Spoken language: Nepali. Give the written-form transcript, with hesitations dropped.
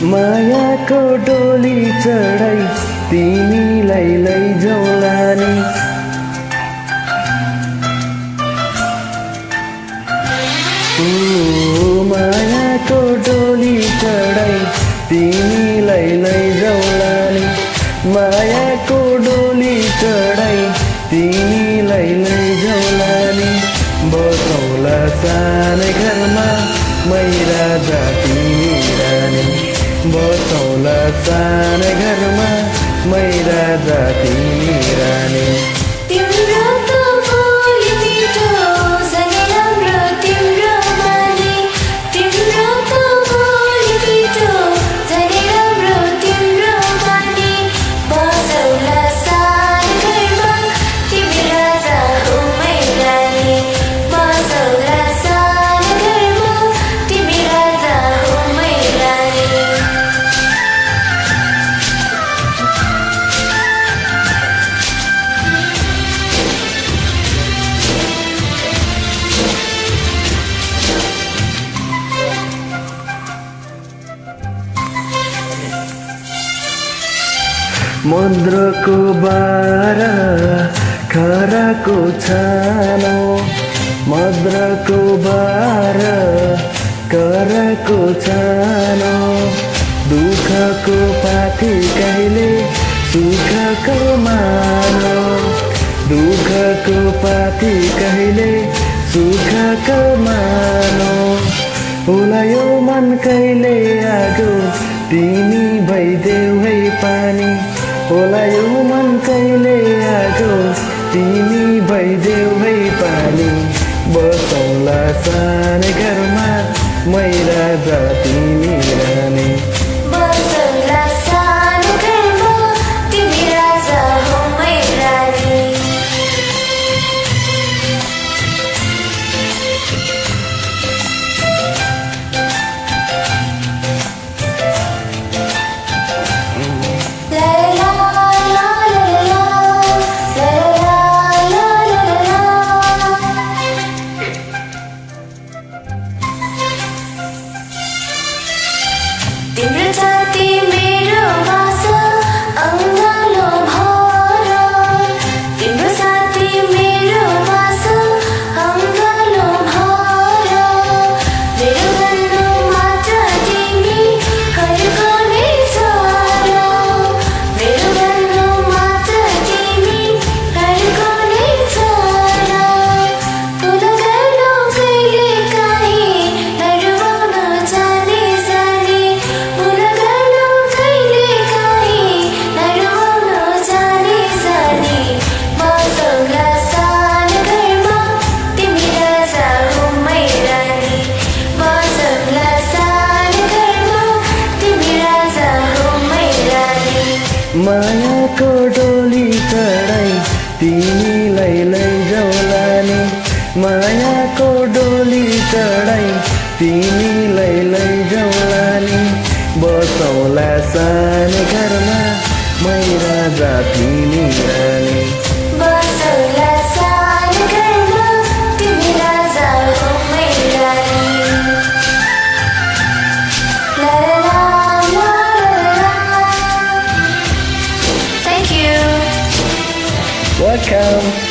मायाको डोली चढाई तिमीलाई लैजाउला नि। मायाको डोली चढाई तिमीलाई लैजाउला नि। मायाको डोली चढाई तिमीलाई लैजाउला नि। बसौला सानो घरमा मै राजा तिमी रानी। बसौला सानो घरमा मै राजा तिमी रानी। तिम्रो त बोली मिठो झनै राम्रो तिम्रो बानी। तिम्रो त बोली मिठो झनै राम्रो तिम्रो बानी। बसौला सानो घरमा तिमी राजा हो मै रानी। बसौला सानो घरमा तिमी राजा हो मै रानी। मद्रको बारा खराको छानो। मद्रको बारा कराको छानो। दुःखको पाथी कहिले सुखको मानो। दुःखको पाथी कहिले सुखको मानो। उलायो मन कहिले आगो तिमी भइदेऊ है पानी। ओलायो मन कहिले आगो तिमी भइदेऊ है पानी। बसौला सानो घरमा मै राजा तिमी रानी। बसौला सानो घरमा तिमी राजा हो मै रानी। तिम्रो छाती मेरो भाषा अङ्गालो भर। तिम्रो छाती मेरो भाषा अङ्गालो भर। मेरो भन्नु मात्र तिमी हरको नै सर। मेरो भन्नु मात्र तिमी हरको नै सर। तुला गर्नु कहिले काहीँ नरुवाउन जाने जाने। मायाको डोली चढाई तिमीलाई लैजाउला नि। मायाको डोली चढाई तिमीलाई लैजाउला नि। बसौला सानो घरमा मै राजा तिमी रानी। बसौला सानो घरमा तिमी राजा हो मै रानी। ला ला ला ला ला। Thank you. Welcome.